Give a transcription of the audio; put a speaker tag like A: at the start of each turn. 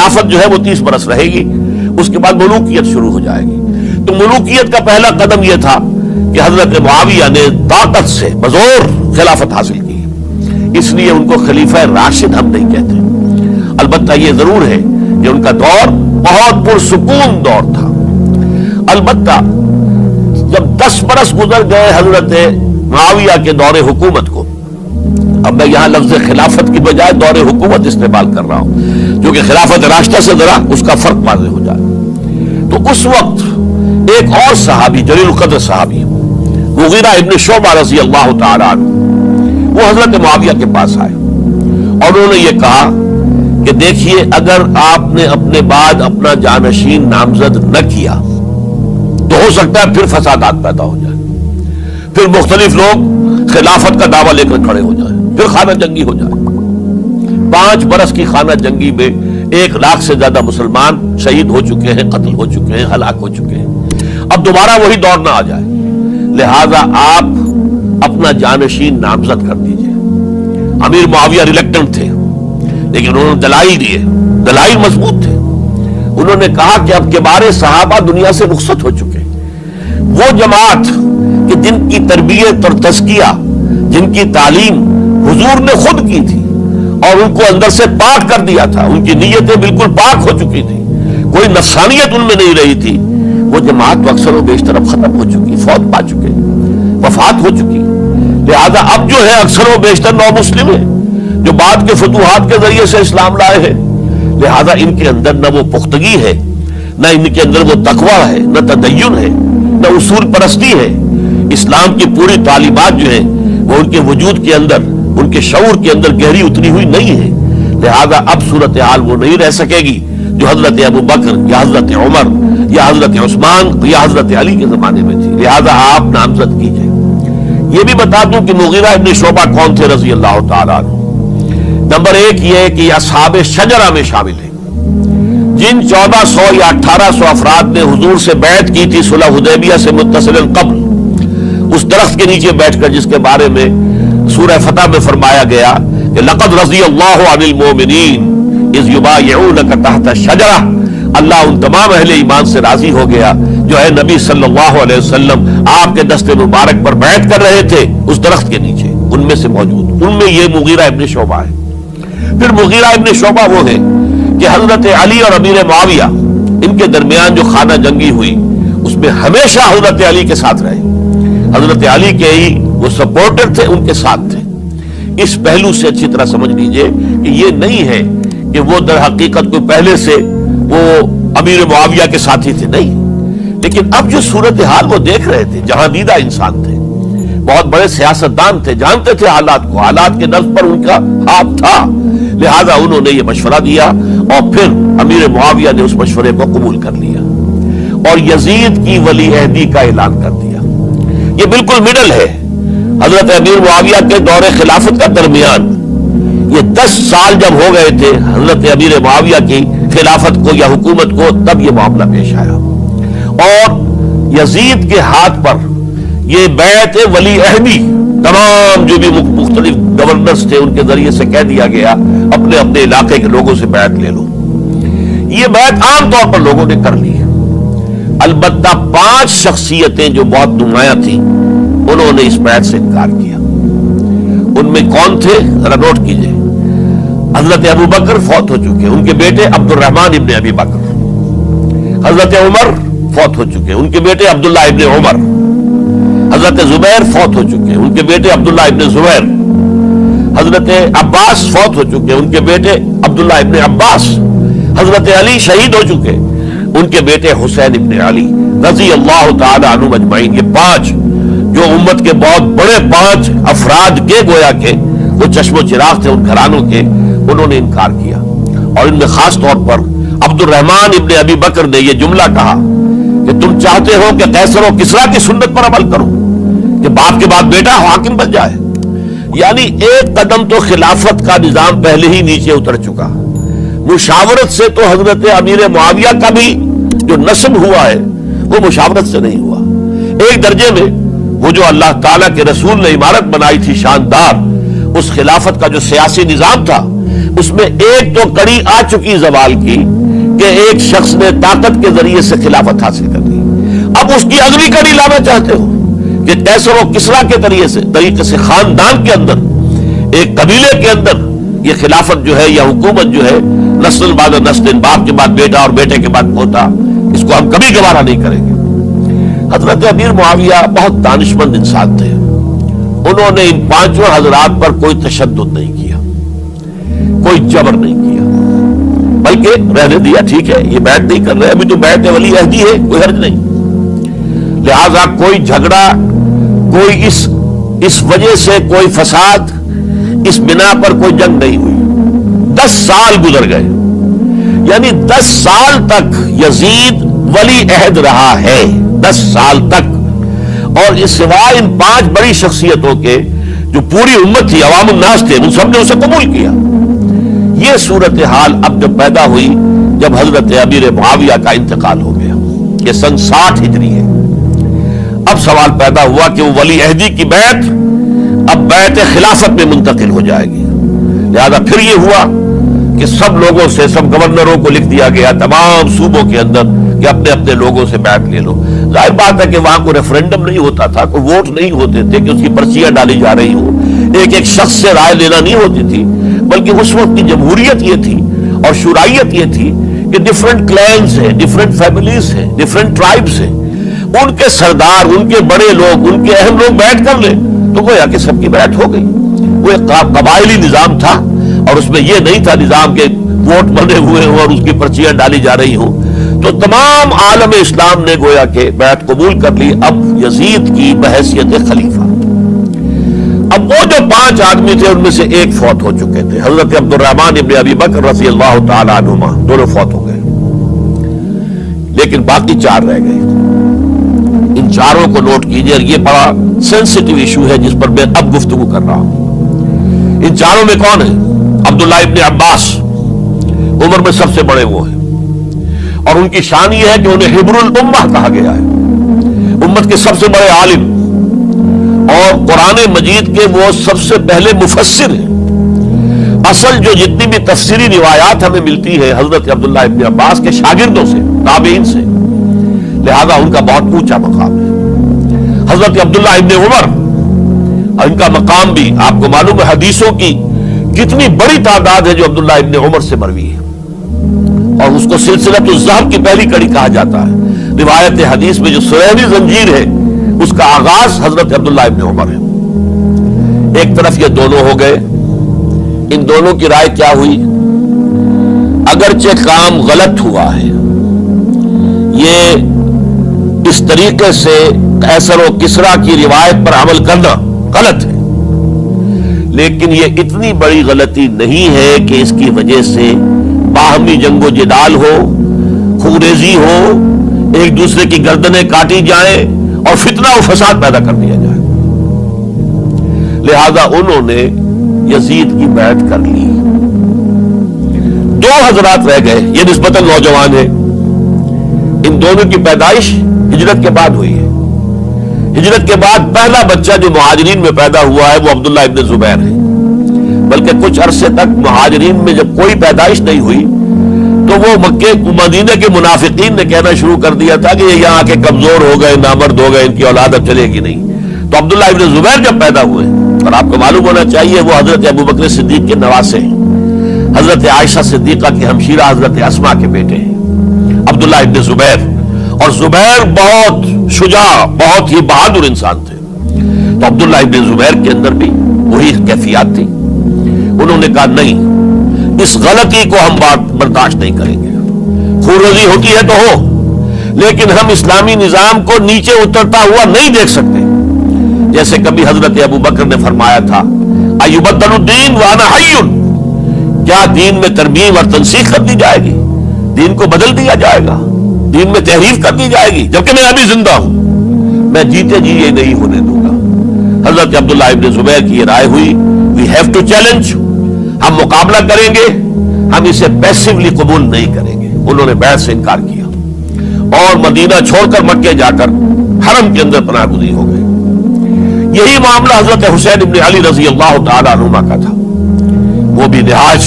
A: خلافت جو ہے وہ 30 برس رہے گی، اس کے بعد ملوکیت شروع ہو جائے گی۔ تو ملوکیت کا پہلا قدم یہ تھا کہ حضرت معاویہ نے طاقت سے بزور خلافت حاصل کی، اس لیے ان کو خلیفہ راشد ہم نہیں کہتے۔ البتہ یہ ضرور ہے کہ ان کا دور بہت پرسکون دور تھا۔ البتہ جب 10 برس گزر گئے حضرت معاویہ کے دور حکومت کو، اب میں یہاں لفظ خلافت کی بجائے دور حکومت استعمال کر رہا ہوں کیونکہ خلافت راشدہ سے ذرا اس کا فرق واضح ہو جائے، تو اس وقت ایک اور صحابی، جلیل القدر صحابی مغیرہ ابن شعبہ رضی اللہ تعالی عنہ، وہ حضرت معاویہ کے پاس آئے اور انہوں نے یہ کہا کہ دیکھیے، اگر آپ نے اپنے بعد اپنا جانشین نامزد نہ کیا تو ہو سکتا ہے پھر فسادات پیدا ہو جائے، پھر مختلف لوگ خلافت کا دعویٰ لے کر کھڑے ہو جائیں، پھر خانہ جنگی ہو جائے۔ 5 برس کی خانہ جنگی میں 1 لاکھ سے زیادہ مسلمان شہید ہو چکے ہیں، قتل ہو چکے ہیں، ہلاک ہو چکے ہیں۔ اب دوبارہ وہی دور نہ آ جائے، لہذا آپ اپنا جانشین نامزد کر دیجئے۔ امیر معاویہ ریلیکٹنٹ تھے، لیکن انہوں نے دلائل دیے، دلائل مضبوط تھے۔ انہوں نے کہا کہ اب کبار صحابہ دنیا سے رخصت ہو چکے، وہ جماعت کہ جن کی تربیت اور تزکیہ، جن کی تعلیم حضور نے خود کی تھی اور ان کو اندر سے پاک کر دیا تھا، ان کی نیتیں بالکل پاک ہو چکی تھی، کوئی نفسانیت ان میں نہیں رہی تھی، وہ جماعت تو اکثر و بیشتر اب ختم ہو چکی، فوت پا چکے، وفات ہو چکی۔ لہذا اب جو ہے اکثر و بیشتر نو مسلم ہیں جو بعد کے فتوحات کے ذریعے سے اسلام لائے ہیں، لہذا ان کے اندر نہ وہ پختگی ہے، نہ ان کے اندر وہ تقویٰ ہے، نہ تدین ہے، نہ اصول پرستی ہے۔ اسلام کی پوری تعلیمات جو ہیں وہ ان کے وجود کے اندر، ان کے شعور کے اندر گہری اتری ہوئی نہیں ہے، لہذا اب صورتحال وہ نہیں رہ سکے گی جو حضرت ابو بکر یا حضرت عمر یا حضرت عثمان یا حضرت علی کے زمانے میں تھی، لہذا آپ نامزد کیجئے۔ یہ بھی بتا دوں کہ مغیرہ ابن شعبہ کون تھے رضی اللہ تعالیٰ عنہ۔ نمبر 1 یہ ہے کہ یہ اصحاب شجرہ میں شامل ہیں، جن 1400 یا 1800 افراد نے حضور سے بیعت کی تھی صلح حدیبیہ سے متصل قبل، اس درخت کے نیچے بیٹھ کر جس کے بارے میں سورہ فتح میں فرمایا گیا کہ لقد رضی اللہ عن المؤمنین اذ یبایعونک تحت الشجرہ، اللہ ان تمام اہل ایمان سے راضی ہو گیا جو ہے نبی صلی اللہ علیہ وسلم آپ کے دست مبارک پر بیعت کر رہے تھے اس درخت کے نیچے، ان میں سے موجود، ان میں یہ مغیرہ ابن شعبہ ہے۔ پھر مغیرہ ابن شعبہ وہ ہے کہ حضرت علی اور امیر معاویہ ان کے درمیان جو خانہ جنگی ہوئی اس میں ہمیشہ حضرت علی کے ساتھ رہے، حضرت علی کے ہی وہ سپورٹر تھے، ان کے ساتھ تھے۔ اس پہلو سے اچھی طرح سمجھ لیجئے کہ یہ نہیں ہے کہ وہ در حقیقت کو پہلے سے وہ امیر معاویہ کے ساتھی تھے، نہیں، لیکن اب جو صورتحال وہ دیکھ رہے تھے، جہاں دیدہ انسان تھے، بہت بڑے سیاستدان تھے، جانتے تھے حالات کو، حالات کے نفس پر ان کا ہاتھ تھا، لہذا انہوں نے یہ مشورہ دیا اور پھر امیر معاویہ نے اس مشورے کو قبول کر لیا اور یزید کی ولی عہدی کا اعلان کر دیا۔ یہ بالکل مڈل ہے حضرت امیر معاویہ کے دور خلافت کا درمیان، یہ 10 سال جب ہو گئے تھے حضرت امیر معاویہ کی خلافت کو یا حکومت کو، تب یہ معاملہ پیش آیا اور یزید کے ہاتھ پر یہ بیعت ولی عہدی تمام جو بھی مختلف گورنرز تھے ان کے ذریعے سے کہہ دیا گیا اپنے اپنے علاقے کے لوگوں سے بیعت لے لو۔ یہ بیعت عام طور پر لوگوں نے کر لی، البتہ 5 شخصیتیں جو بہت نمایاں تھیں انہوں نے اس بیعت سے انکار کیا۔ ان میں کون تھے ذرا نوٹ کیجئے۔ حضرت ابو بکر فوت ہو چکے، ان کے بیٹے عبد الرحمن ابن ابی بکر۔ حضرت عمر فوت ہو چکے، ان کے بیٹے عبداللہ ابن عمر۔ حضرت زبیر فوت ہو چکے، ان کے بیٹے عبداللہ ابن زبیر۔ حضرت عباس فوت ہو چکے، ان کے بیٹے عبداللہ ابن عباس۔ حضرت علی شہید ہو چکے، ان کے بیٹے حسین ابن علی رضی اللہ تعالی عنہم اجمعین۔ یہ 5 جو امت کے بہت بڑے 5 افراد کے گویا کے وہ چشم و چراغ تھے ان گھرانوں کے، انہوں نے انکار کیا، اور ان میں خاص طور پر عبد الرحمن ابن ابی بکر نے یہ جملہ کہا کہ تم چاہتے ہو کہ قیصر و کسریٰ کی سنت پر عمل کرو کہ باپ کے بعد بیٹا حاکم بن جائے، یعنی ایک قدم تو خلافت کا نظام پہلے ہی نیچے اتر چکا۔ مشاورت سے تو حضرت امیر معاویہ کا بھی جو نسب ہوا ہے وہ مشاورت سے نہیں ہوا، ایک درجے میں وہ جو اللہ تعالیٰ کے رسول نے عمارت بنائی تھی شاندار، اس خلافت کا جو سیاسی نظام تھا اس میں ایک تو کڑی آ چکی زوال کی کہ ایک شخص نے طاقت کے ذریعے سے خلافت حاصل کر لی. اب اس کی اگلی کڑی لانا چاہتے ہو کہ کیسر و کسرا کے طریقے سے خاندان کے اندر، ایک قبیلے کے اندر یہ خلافت جو ہے یا حکومت جو ہے نسل بعد نسل، باپ کے بعد بیٹا اور بیٹے کے بعد پوتا، اس کو ہم کبھی گوارا نہیں کریں گے. حضرت امیر معاویہ بہت دانشمند انسان تھے. انہوں نے ان پانچوں حضرات پر کوئی تشدد نہیں کیا، کوئی جبر نہیں کیا، بلکہ رہنے دیا. ٹھیک ہے، یہ بیعت نہیں کر رہے، ابھی تو بیعت ولی عہدی ہے، کوئی حرج نہیں. لہذا کوئی جھگڑا، کوئی اس وجہ سے کوئی فساد، اس بنا پر کوئی جنگ نہیں ہوئی. 10 سال گزر گئے، یعنی 10 سال تک یزید ولی عہد رہا ہے. 10 سال تک. اور اس سوائے ان 5 بڑی شخصیتوں کے جو پوری امت تھی، عوام الناس تھے، ان سب نے اسے قبول کیا. یہ صورتحال اب جب پیدا ہوئی جب حضرت امیر معاویہ کا انتقال ہو گیا، یہ سن 60 ہجری ہے. اب سوال پیدا ہوا کہ وہ ولی عہدی کی بیعت اب بیعت خلافت میں منتقل ہو جائے گی. لہذا پھر یہ ہوا کہ سب لوگوں سے، سب گورنروں کو لکھ دیا گیا تمام صوبوں کے اندر کہ اپنے اپنے لوگوں سے بیعت لے لو. ظاہر بات ہے کہ وہاں کوئی ریفرنڈم نہیں ہوتا تھا، کوئی ووٹ نہیں ہوتے تھے کہ اس کی پرچیاں ڈالی جا رہی ہوں، ایک ایک شخص سے رائے لینا نہیں ہوتی تھی، بلکہ اس وقت کی جمہوریت یہ تھی اور شورائیت یہ تھی کہ ڈفرنٹ کلینز ہیں، ڈفرنٹ فیملیز ہیں، ڈفرنٹ ٹرائبز ہیں، ان کے سردار، ان کے بڑے لوگ، ان کے اہم لوگ بیعت کر لیں تو گویا کہ سب کی بیعت ہو گئی. وہ ایک قبائلی نظام تھا اور اس میں یہ نہیں تھا نظام کے ووٹ بنے ہوئے ہوں اور اس کی پرچیاں ڈالی جا رہی ہوں. تو تمام عالم اسلام نے گویا کہ بیعت قبول کر لی اب یزید کی بحیثیت خلیفہ. اب وہ جو 5 آدمی تھے ان میں سے ایک فوت ہو چکے تھے، حضرت عبد الرحمن ابن ابی بکر رضی اللہ تعالی عنہما، دونوں فوت ہو گئے، لیکن باقی 4 رہ گئے. ان 4 کو نوٹ کیجئے، یہ بڑا سینسٹیو ایشو ہے جس پر میں اب گفتگو کر رہا ہوں. ان 4 میں کون ہے؟ عبداللہ ابن عباس، عمر میں سب سے بڑے وہ ہیں، اور ان کی شان یہ ہے کہ انہیں حبر الامہ کہا گیا ہے، امت کے سب سے بڑے عالم، اور قرآن مجید کے وہ سب سے پہلے مفسر ہیں. اصل جو جتنی بھی تفسیری روایات ہمیں ملتی ہے حضرت عبداللہ ابن عباس کے شاگردوں سے، تابعین سے، لہذا ان کا بہت اونچا مقام ہے. حضرت عبداللہ ابن عمر، ان کا مقام بھی آپ کو معلوم ہے، حدیثوں کی کتنی بڑی تعداد ہے جو عبداللہ ابن عمر سے مروی ہے، اور اس کو سلسلۃ الذہب کی پہلی کڑی کہا جاتا ہے. روایت حدیث میں جو سرہنی زنجیر ہے اس کا آغاز حضرت عبداللہ ابن عمر ہے. ایک طرف یہ دونوں ہو گئے، ان دونوں کی رائے کیا ہوئی؟ اگرچہ کام غلط ہوا ہے، یہ اس طریقے سے قیصر و کسریٰ کی روایت پر عمل کرنا غلط ہے، لیکن یہ اتنی بڑی غلطی نہیں ہے کہ اس کی وجہ سے باہمی جنگ و جدال ہو، خونریزی ہو، ایک دوسرے کی گردنیں کاٹی جائیں اور فتنہ و فساد پیدا کر دیا جائے. لہذا انہوں نے یزید کی بیعت کر لی. 2 حضرات رہ گئے، یہ نسبتاً نوجوان ہیں. ان دونوں کی پیدائش ہجرت کے بعد ہوئی ہے. ہجرت کے بعد پہلا بچہ جو مہاجرین میں پیدا ہوا ہے وہ عبداللہ ابن زبیر ہے. بلکہ کچھ عرصے تک مہاجرین میں جب کوئی پیدائش نہیں ہوئی تو وہ مکے مدینہ کے منافقین نے کہنا شروع کر دیا تھا کہ یہ یہاں کے کمزور ہو گئے، نامرد ہو گئے، ان کی اولاد اب چلے گی نہیں. تو عبداللہ ابن زبیر جب پیدا ہوئے، اور آپ کو معلوم ہونا چاہیے وہ حضرت ابوبکر صدیق کے نواسے ہیں، حضرت عائشہ صدیقہ کی ہمشیرہ حضرت اسماء کے بیٹے ہیں عبداللہ ابن زبیر. اور زبیر بہت شجاع، بہت ہی بہادر انسان تھے. تو عبداللہ ابن زبیر کے اندر بھی وہی کیفیات تھی. انہوں نے کہا نہیں، اس غلطی کو ہم برداشت نہیں کریں گے. خونریزی ہوتی ہے تو ہو، لیکن ہم اسلامی نظام کو نیچے اترتا ہوا نہیں دیکھ سکتے. جیسے کبھی حضرت ابو بکر نے فرمایا تھا، ایبدل الدین وانا حی، کیا دین میں ترمیم اور تنسیخ کر دی جائے گی؟ دین کو بدل دیا جائے گا، دین میں تحریف کر دی جائے گی جبکہ میں ابھی زندہ ہوں؟ میں جیتے جی یہ نہیں ہونے دوں گا. حضرت عبداللہ ابن زبیر کی یہ رائے ہوئی، وی ہیو ٹو چیلنج، ہم مقابلہ کریں گے، ہم اسے پیسیولی قبول نہیں کریں گے. انہوں نے بیعت سے انکار کیا اور مدینہ چھوڑ کر مکے جا کر حرم کے اندر پناہ گزین ہو گئے. یہی معاملہ حضرت حسین ابن علی رضی اللہ تعالی عنہما کا تھا. وہ بھی نہایت